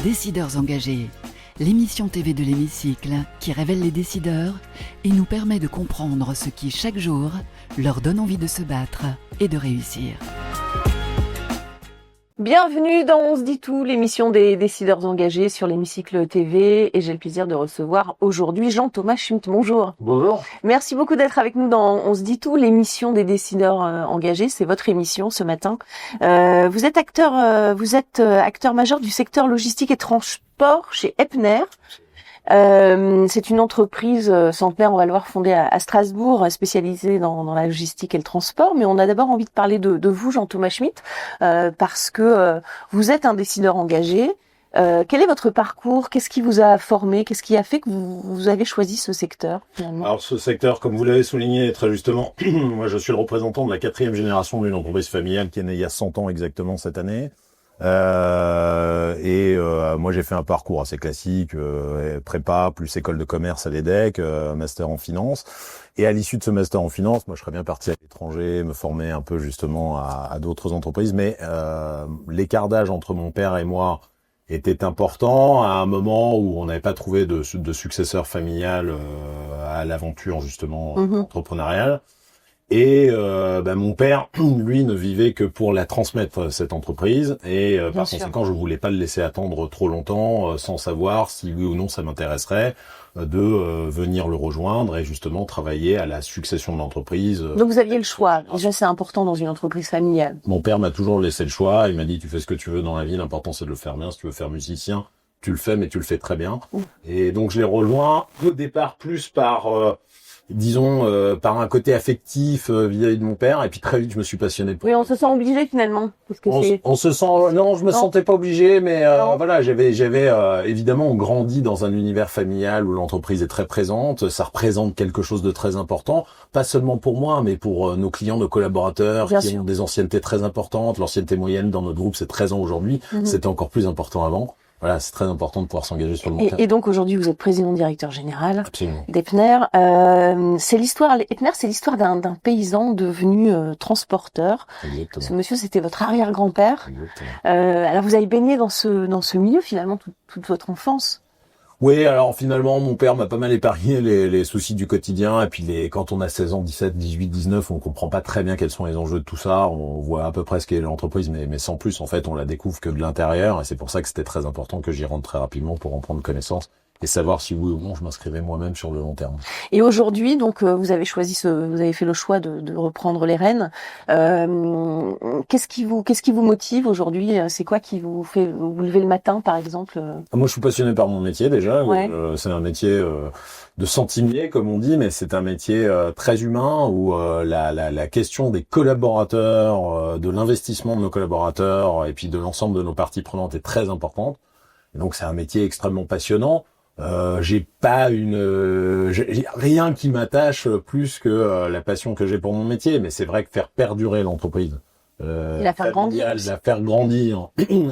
Décideurs engagés, l'émission TV de l'Hémicycle qui révèle les décideurs et nous permet de comprendre ce qui, chaque jour, leur donne envie de se battre et de réussir. Bienvenue dans On se dit tout, l'émission des décideurs engagés sur l'Hémicycle TV, et j'ai le plaisir de recevoir aujourd'hui Jean-Thomas Schmitt. Bonjour. Bonjour. Merci beaucoup d'être avec nous dans On se dit tout, l'émission des décideurs engagés. C'est votre émission ce matin. Vous êtes acteur majeur du secteur logistique et transport chez Epner. C'est une entreprise centenaire, on va le voir, fondée à Strasbourg, spécialisée dans la logistique et le transport. Mais on a d'abord envie de parler de vous, Jean-Thomas Schmitt, parce que vous êtes un décideur engagé. Quel est votre parcours? Qu'est-ce qui vous a formé? Qu'est-ce qui a fait que vous avez choisi ce secteur, finalement? Alors, ce secteur, comme vous l'avez souligné très justement, moi je suis le représentant de la 4e génération d'une entreprise familiale qui est née il y a 100 ans exactement cette année. Moi j'ai fait un parcours assez classique, prépa plus école de commerce à l'EDEC, master en finance. Et à l'issue de ce master en finance, moi je serais bien parti à l'étranger, me former un peu justement à d'autres entreprises. Mais l'écart d'âge entre mon père et moi était important à un moment où on n'avait pas trouvé de successeur familial à l'aventure justement entrepreneuriale. Et mon père, lui, ne vivait que pour la transmettre, cette entreprise. Et par conséquent, je voulais pas le laisser attendre trop longtemps sans savoir si oui ou non ça m'intéresserait de venir le rejoindre et justement travailler à la succession de l'entreprise. Donc vous aviez le choix. Déjà, c'est important dans une entreprise familiale. Mon père m'a toujours laissé le choix. Il m'a dit, tu fais ce que tu veux dans la vie. L'important, c'est de le faire bien. Si tu veux faire musicien, tu le fais, mais tu le fais très bien. Et donc, je l'ai rejoint au départ plus par... par un côté affectif vis-à-vis de mon père, et puis très vite je me suis passionné pour. Oui, on se sent obligé finalement, parce que on se sent, non, je me sentais pas obligé, mais voilà, j'avais évidemment grandi dans un univers familial où l'entreprise est très présente, ça représente quelque chose de très important, pas seulement pour moi, mais pour nos clients, nos collaborateurs, qui ont des anciennetés très importantes. L'ancienneté moyenne dans notre groupe c'est 13 ans aujourd'hui, c'était encore plus important avant. Voilà, c'est très important de pouvoir s'engager sur le long terme. Et donc aujourd'hui, vous êtes président-directeur général d'Epner. Epner, c'est l'histoire d'un paysan devenu transporteur. Exactement. Ce monsieur, c'était votre arrière-grand-père. Alors vous avez baigné dans ce milieu finalement toute votre enfance. Oui, alors finalement, mon père m'a pas mal épargné les soucis du quotidien. Et puis quand on a 16 ans, 17, 18, 19, on comprend pas très bien quels sont les enjeux de tout ça. On voit à peu près ce qu'est l'entreprise, mais sans plus. En fait, on la découvre que de l'intérieur. Et c'est pour ça que c'était très important que j'y rentre très rapidement pour en prendre connaissance et savoir si oui ou non je m'inscrivais moi-même sur le long terme. Et aujourd'hui, donc, vous avez fait le choix de reprendre les rênes. Qu'est-ce qui vous motive aujourd'hui? C'est quoi qui vous fait vous lever le matin, par exemple? Moi, je suis passionné par mon métier déjà. Ouais. C'est un métier de centimier, comme on dit, mais c'est un métier très humain où la question des collaborateurs, de l'investissement de nos collaborateurs et puis de l'ensemble de nos parties prenantes est très importante. Et donc, c'est un métier extrêmement passionnant. J'ai rien qui m'attache plus que la passion que j'ai pour mon métier, mais c'est vrai que faire perdurer l'entreprise, la faire grandir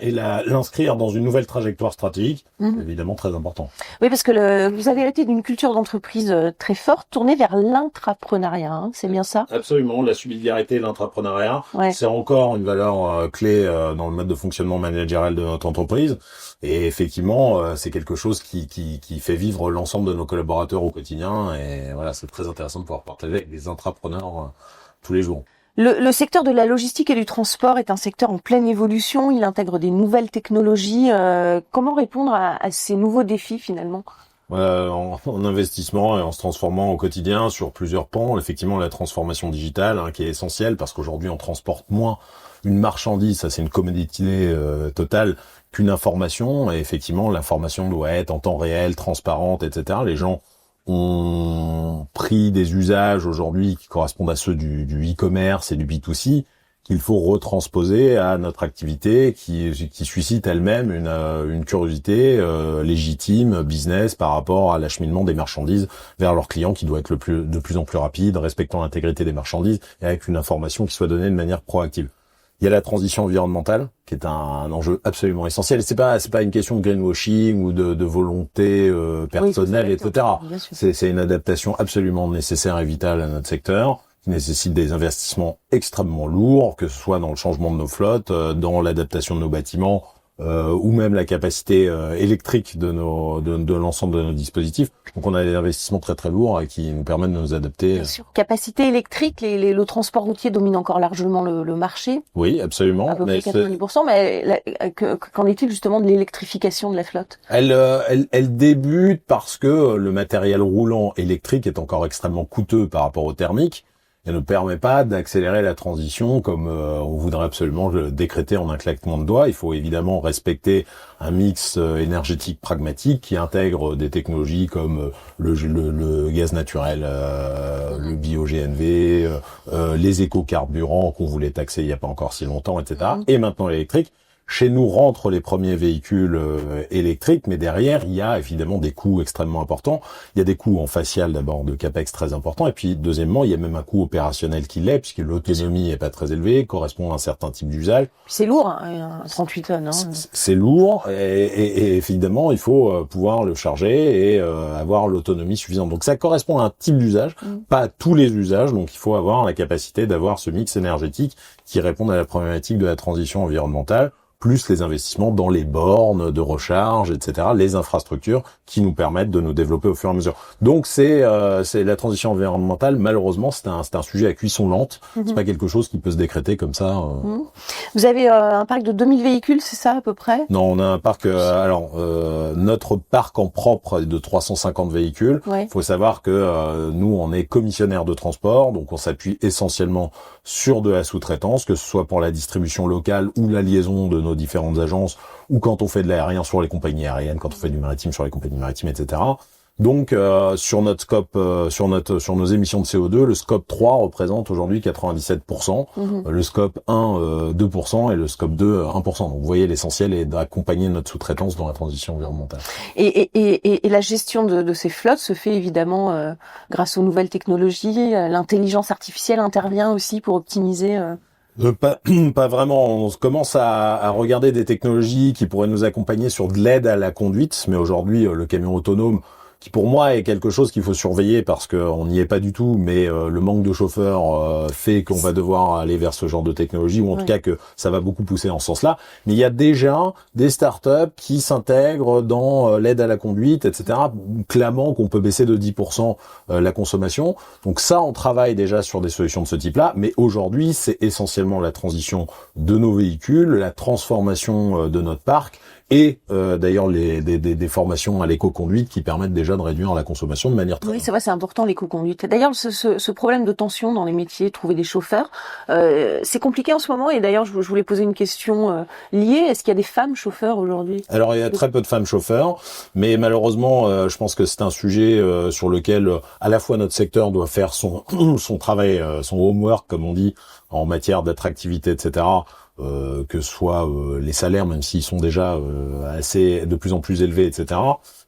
et l'inscrire dans une nouvelle trajectoire stratégique, c'est évidemment très important. Oui, parce que vous avez hérité d'une culture d'entreprise très forte, tournée vers l'intrapreneuriat, hein, c'est bien ça? Absolument, la subsidiarité et l'intrapreneuriat, c'est encore une valeur clé dans le mode de fonctionnement managérial de notre entreprise. Et effectivement, c'est quelque chose qui fait vivre l'ensemble de nos collaborateurs au quotidien. Et voilà, c'est très intéressant de pouvoir partager avec des intrapreneurs tous les jours. Le secteur de la logistique et du transport est un secteur en pleine évolution. Il intègre des nouvelles technologies. Comment répondre à ces nouveaux défis finalement? En investissement et en se transformant au quotidien sur plusieurs pans. Effectivement, la transformation digitale qui est essentielle parce qu'aujourd'hui, on transporte moins une marchandise, ça c'est une commodité totale, qu'une information. Et effectivement, l'information doit être en temps réel, transparente, etc. Les gens ont pris des usages aujourd'hui qui correspondent à ceux du e-commerce et du B2C qu'il faut retransposer à notre activité qui suscite elle-même une curiosité légitime, business, par rapport à l'acheminement des marchandises vers leurs clients qui doit être de plus en plus rapide, respectant l'intégrité des marchandises et avec une information qui soit donnée de manière proactive. Il y a la transition environnementale qui est un enjeu absolument essentiel. C'est pas une question de greenwashing ou de volonté personnelle, etc. C'est une adaptation absolument nécessaire et vitale à notre secteur, qui nécessite des investissements extrêmement lourds, que ce soit dans le changement de nos flottes, dans l'adaptation de nos bâtiments ou même la capacité électrique de l'ensemble de nos dispositifs. Donc on a des investissements très très lourds qui nous permettent de nous adapter. Bien sûr. Capacité électrique, le transport routier domine encore largement le marché. Oui, absolument. À peu près 90%, mais qu'en est-il justement de l'électrification de la flotte? Elle débute parce que le matériel roulant électrique est encore extrêmement coûteux par rapport au thermique. Et ne permet pas d'accélérer la transition comme on voudrait absolument le décréter en un claquement de doigts. Il faut évidemment respecter un mix énergétique pragmatique qui intègre des technologies comme le gaz naturel, le bio-GNV, les éco-carburants qu'on voulait taxer il n'y a pas encore si longtemps, etc. Et maintenant l'électrique. Chez nous rentrent les premiers véhicules électriques, mais derrière, il y a évidemment des coûts extrêmement importants. Il y a des coûts en facial d'abord de capex très importants, et puis deuxièmement, il y a même un coût opérationnel qui l'est, puisque l'autonomie est pas très élevée, correspond à un certain type d'usage. C'est lourd, hein, 38 tonnes. Hein. C'est lourd, et évidemment, il faut pouvoir le charger et avoir l'autonomie suffisante. Donc ça correspond à un type d'usage, pas à tous les usages, donc il faut avoir la capacité d'avoir ce mix énergétique qui réponde à la problématique de la transition environnementale, plus les investissements dans les bornes de recharge, etc., les infrastructures qui nous permettent de nous développer au fur et à mesure. Donc c'est la transition environnementale, malheureusement, c'est un sujet à cuisson lente. C'est pas quelque chose qui peut se décréter comme ça. Vous avez un parc de 2000 véhicules, c'est ça à peu près? Non, on a un parc. Notre parc en propre est de 350 véhicules. Il faut savoir que nous, on est commissionnaire de transport, donc on s'appuie essentiellement sur de la sous-traitance, que ce soit pour la distribution locale ou la liaison de nos différentes agences, ou quand on fait de l'aérien sur les compagnies aériennes, quand on fait du maritime sur les compagnies maritimes, etc. Donc sur notre scope, sur nos émissions de CO2, le scope 3 représente aujourd'hui 97%, le scope 1 2% et le scope 2 1%. Donc vous voyez, l'essentiel est d'accompagner notre sous-traitance dans la transition environnementale. Et la gestion de ces flottes se fait évidemment grâce aux nouvelles technologies. L'intelligence artificielle intervient aussi pour optimiser. Pas vraiment. On commence à regarder des technologies qui pourraient nous accompagner sur de l'aide à la conduite, mais aujourd'hui le camion autonome, qui pour moi est quelque chose qu'il faut surveiller parce qu'on n'y est pas du tout, mais le manque de chauffeurs fait qu'on va devoir aller vers ce genre de technologie, ou en tout cas que ça va beaucoup pousser en ce sens-là. Mais il y a déjà des startups qui s'intègrent dans l'aide à la conduite, etc., clamant qu'on peut baisser de 10% la consommation. Donc ça, on travaille déjà sur des solutions de ce type-là, mais aujourd'hui, c'est essentiellement la transition de nos véhicules, la transformation de notre parc, et d'ailleurs des formations à l'éco-conduite qui permettent déjà de réduire la consommation de manière très... Oui, c'est vrai, c'est important l'éco-conduite. D'ailleurs, ce problème de tension dans les métiers, trouver des chauffeurs, c'est compliqué en ce moment. Et d'ailleurs, je voulais poser une question liée. Est-ce qu'il y a des femmes chauffeurs aujourd'hui? Alors, il y a très peu de femmes chauffeurs, mais malheureusement, je pense que c'est un sujet sur lequel à la fois notre secteur doit faire son travail, son homework, comme on dit, en matière d'attractivité, etc., que ce soit les salaires, même s'ils sont déjà de plus en plus élevés, etc.,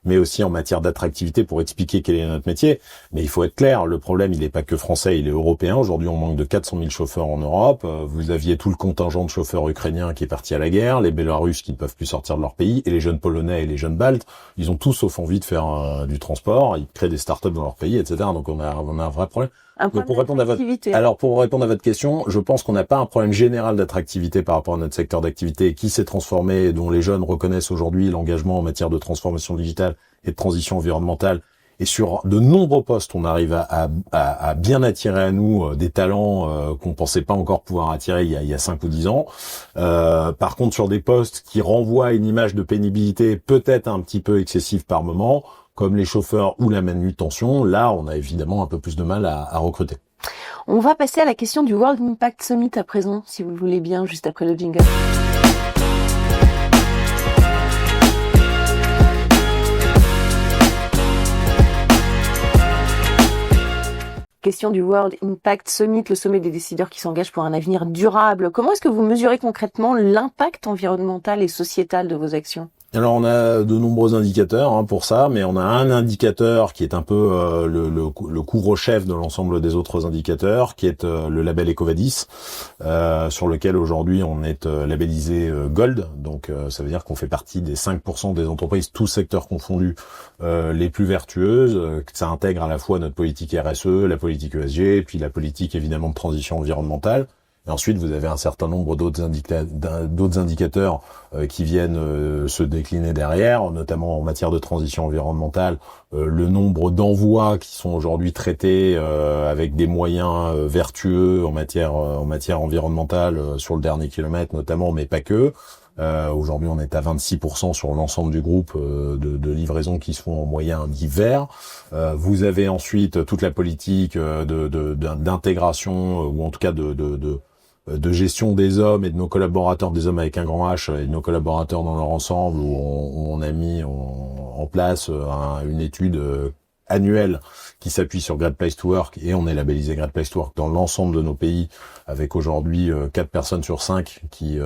mais aussi en matière d'attractivité pour expliquer quel est notre métier. Mais il faut être clair, le problème, il n'est pas que français, il est européen. Aujourd'hui, on manque de 400 000 chauffeurs en Europe. Vous aviez tout le contingent de chauffeurs ukrainiens qui est parti à la guerre, les Bélarusses qui ne peuvent plus sortir de leur pays, et les jeunes Polonais et les jeunes Baltes, ils ont tous sauf envie de faire du transport, ils créent des startups dans leur pays, etc. Donc on a un vrai problème. Pour répondre à votre question, je pense qu'on n'a pas un problème général d'attractivité par rapport à notre secteur d'activité qui s'est transformé et dont les jeunes reconnaissent aujourd'hui l'engagement en matière de transformation digitale et de transition environnementale. Et sur de nombreux postes, on arrive à bien attirer à nous des talents qu'on pensait pas encore pouvoir attirer il y a 5 ou 10 ans. Par contre, sur des postes qui renvoient à une image de pénibilité peut-être un petit peu excessive par moment, comme les chauffeurs ou la manutention, là, on a évidemment un peu plus de mal à recruter. On va passer à la question du World Impact Summit à présent, si vous le voulez bien, juste après le jingle. Question du World Impact Summit, le sommet des décideurs qui s'engagent pour un avenir durable. Comment est-ce que vous mesurez concrètement l'impact environnemental et sociétal de vos actions? Alors on a de nombreux indicateurs pour ça, mais on a un indicateur qui est un peu le couvre-chef de l'ensemble des autres indicateurs, qui est le label EcoVadis, sur lequel aujourd'hui on est labellisé Gold. Donc ça veut dire qu'on fait partie des 5% des entreprises, tous secteurs confondus, les plus vertueuses. Ça intègre à la fois notre politique RSE, la politique ESG, puis la politique évidemment de transition environnementale. Et ensuite, vous avez un certain nombre d'autres indicateurs qui viennent se décliner derrière, notamment en matière de transition environnementale, le nombre d'envois qui sont aujourd'hui traités avec des moyens vertueux en matière environnementale sur le dernier kilomètre notamment, mais pas que. Aujourd'hui, on est à 26% sur l'ensemble du groupe de livraisons qui se font en moyen dit vert. Vous avez ensuite toute la politique d'intégration ou en tout cas de gestion des hommes et de nos collaborateurs, des hommes avec un grand H et de nos collaborateurs dans leur ensemble, où on a mis en place une étude annuelle qui s'appuie sur Great Place to Work, et on est labellisé Great Place to Work dans l'ensemble de nos pays, avec aujourd'hui 4 personnes sur 5 qui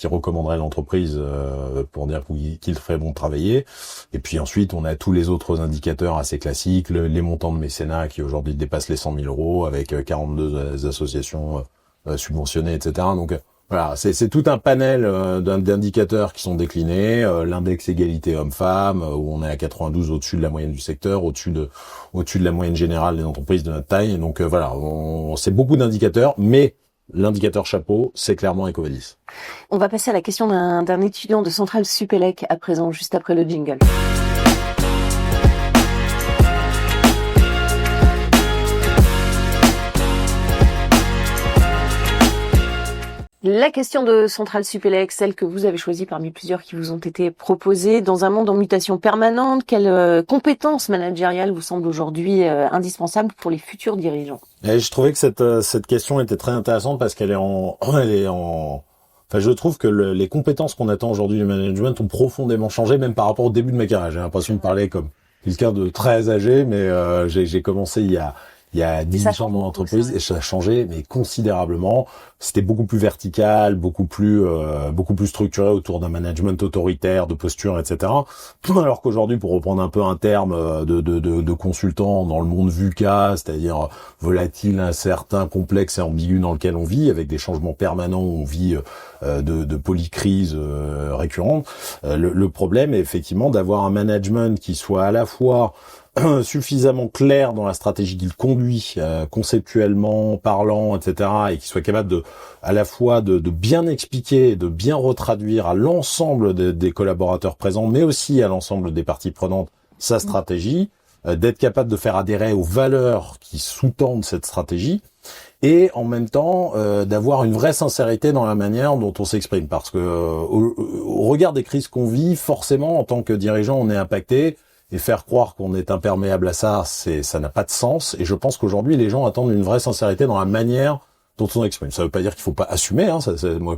recommanderaient l'entreprise pour dire qu'il ferait bon travailler. Et puis ensuite, on a tous les autres indicateurs assez classiques, les montants de mécénat qui aujourd'hui dépassent les 100 000 euros, avec 42 associations subventionnées, etc. Donc voilà, c'est tout un panel d'indicateurs qui sont déclinés. L'index égalité homme-femme, où on est à 92, au-dessus de la moyenne du secteur, au-dessus de la moyenne générale des entreprises de notre taille. Et donc voilà, c'est beaucoup d'indicateurs, mais l'indicateur chapeau, c'est clairement EcoVadis. On va passer à la question d'un étudiant de Centrale Supélec à présent, juste après le jingle. La question de Centrale Supélec, celle que vous avez choisie parmi plusieurs qui vous ont été proposées, dans un monde en mutation permanente, quelles compétences managériales vous semblent aujourd'hui indispensables pour les futurs dirigeants? Et je trouvais que cette question était très intéressante parce qu'elle je trouve que les compétences qu'on attend aujourd'hui du management ont profondément changé, même par rapport au début de ma carrière. J'ai l'impression de parler comme quelqu'un de très âgé, mais j'ai commencé il y a 10 ans dans l'entreprise et ça a changé, mais considérablement. C'était beaucoup plus vertical, beaucoup plus structuré autour d'un management autoritaire, de posture, etc. Alors qu'aujourd'hui, pour reprendre un peu un terme de consultant dans le monde VUCA, c'est-à-dire volatile, incertain, complexe et ambigu dans lequel on vit, avec des changements permanents, on vit de polycrises récurrentes. Le problème est effectivement d'avoir un management qui soit à la fois suffisamment clair dans la stratégie qu'il conduit, conceptuellement, parlant, etc., et qui soit capable à la fois de bien expliquer, de bien retraduire à l'ensemble des collaborateurs présents, mais aussi à l'ensemble des parties prenantes sa stratégie, d'être capable de faire adhérer aux valeurs qui sous-tendent cette stratégie, et en même temps d'avoir une vraie sincérité dans la manière dont on s'exprime, parce que au regard des crises qu'on vit, forcément, en tant que dirigeant, on est impacté. Et faire croire qu'on est imperméable à ça, ça n'a pas de sens. Et je pense qu'aujourd'hui, les gens attendent une vraie sincérité dans la manière dont on exprime. Ça veut pas dire qu'il faut pas assumer.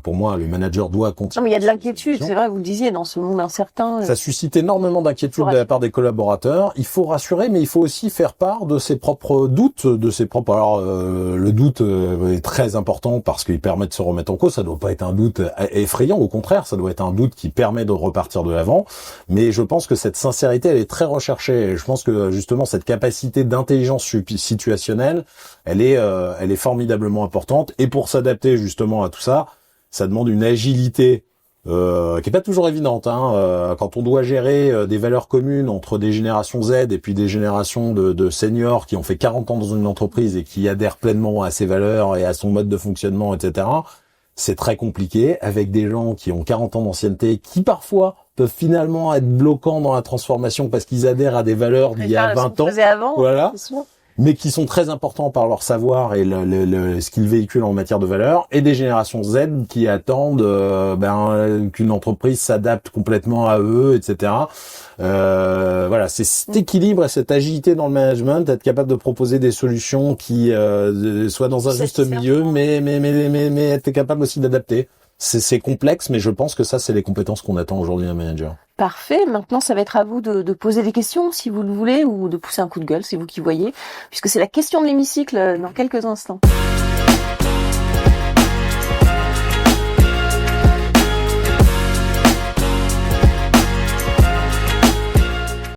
Pour moi, le manager doit continuer. Non, mais il y a de l'inquiétude. C'est vrai, vous le disiez, dans ce monde incertain. Ça suscite énormément d'inquiétude de la part des collaborateurs. Il faut rassurer, mais il faut aussi faire part de ses propres doutes, Alors, le doute est très important parce qu'il permet de se remettre en cause. Ça doit pas être un doute effrayant. Au contraire, ça doit être un doute qui permet de repartir de l'avant. Mais je pense que cette sincérité, elle est très recherchée. Et je pense que justement, cette capacité d'intelligence situationnelle, elle est formidablement importante. Et pour s'adapter justement à tout ça, ça demande une agilité qui est pas toujours évidente. Quand on doit gérer des valeurs communes entre des générations Z et puis des générations de seniors qui ont fait 40 ans dans une entreprise et qui adhèrent pleinement à ses valeurs et à son mode de fonctionnement, etc., c'est très compliqué, avec des gens qui ont 40 ans d'ancienneté, qui parfois peuvent finalement être bloquants dans la transformation parce qu'ils adhèrent à des valeurs d'il y a 20 ans. Avant, voilà. Mais qui sont très importants par leur savoir et ce qu'ils véhiculent en matière de valeur, et des générations Z qui attendent qu'une entreprise s'adapte complètement à eux, etc. Voilà, c'est cet équilibre et cette agilité dans le management, être capable de proposer des solutions qui soient dans un juste milieu, mais être capable aussi d'adapter. C'est complexe, mais je pense que ça, c'est les compétences qu'on attend aujourd'hui d'un manager. Parfait. Maintenant, ça va être à vous de poser des questions, si vous le voulez, ou de pousser un coup de gueule, c'est vous qui voyez, puisque c'est la question de l'hémicycle dans quelques instants.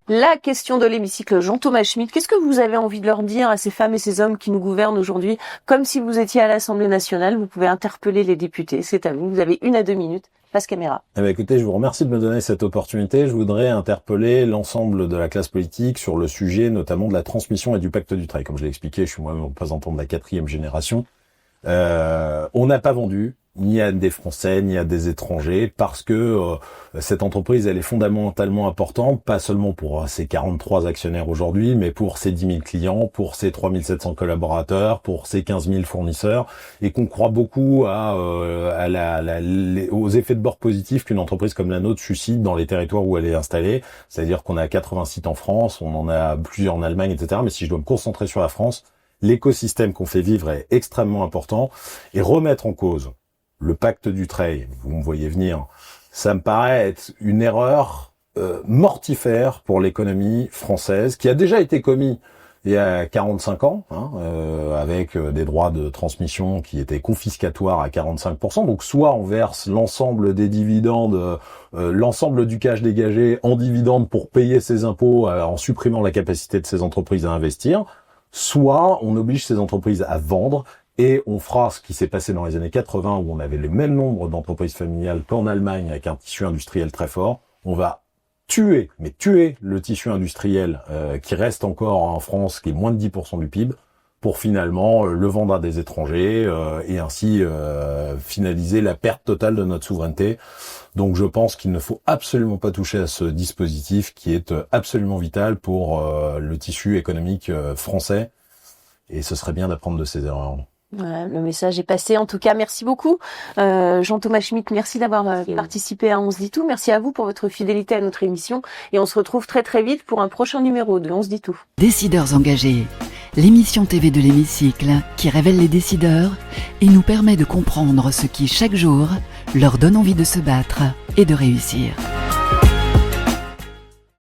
La question de l'hémicycle, Jean-Thomas Schmitt, qu'est-ce que vous avez envie de leur dire à ces femmes et ces hommes qui nous gouvernent aujourd'hui? Comme si vous étiez à l'Assemblée nationale, vous pouvez interpeller les députés, c'est à vous, vous avez 1 à 2 minutes. Face caméra. Écoutez, je vous remercie de me donner cette opportunité. Je voudrais interpeller l'ensemble de la classe politique sur le sujet notamment de la transmission et du pacte du travail. Comme je l'ai expliqué, je suis moi-même représentant de la 4e génération. On n'a pas vendu, ni à des Français, ni à des étrangers, parce que cette entreprise, elle est fondamentalement importante, pas seulement pour ses 43 actionnaires aujourd'hui, mais pour ses 10 000 clients, pour ses 3 700 collaborateurs, pour ses 15 000 fournisseurs, et qu'on croit beaucoup aux effets de bord positifs qu'une entreprise comme la nôtre suscite dans les territoires où elle est installée. C'est-à-dire qu'on a 80 sites en France, on en a plusieurs en Allemagne, etc. Mais si je dois me concentrer sur la France, l'écosystème qu'on fait vivre est extrêmement important, et remettre en cause le pacte du Trade, vous me voyez venir, ça me paraît être une erreur mortifère pour l'économie française, qui a déjà été commise il y a 45 ans, avec des droits de transmission qui étaient confiscatoires à 45%. Donc soit on verse l'ensemble des dividendes, l'ensemble du cash dégagé en dividendes pour payer ses impôts en supprimant la capacité de ces entreprises à investir, soit on oblige ces entreprises à vendre. Et on fera ce qui s'est passé dans les années 80 où on avait le même nombre d'entreprises familiales qu'en Allemagne avec un tissu industriel très fort. On va tuer le tissu industriel qui reste encore en France, qui est moins de 10% du PIB, pour finalement le vendre à des étrangers et ainsi finaliser la perte totale de notre souveraineté. Donc je pense qu'il ne faut absolument pas toucher à ce dispositif qui est absolument vital pour le tissu économique français. Et ce serait bien d'apprendre de ces erreurs. Voilà, le message est passé. En tout cas, merci beaucoup. Jean-Thomas Schmitt, merci d'avoir participé à On se dit tout. Merci à vous pour votre fidélité à notre émission. Et on se retrouve très très vite pour un prochain numéro de On se dit tout. Décideurs engagés, l'émission TV de l'Hémicycle qui révèle les décideurs et nous permet de comprendre ce qui, chaque jour, leur donne envie de se battre et de réussir.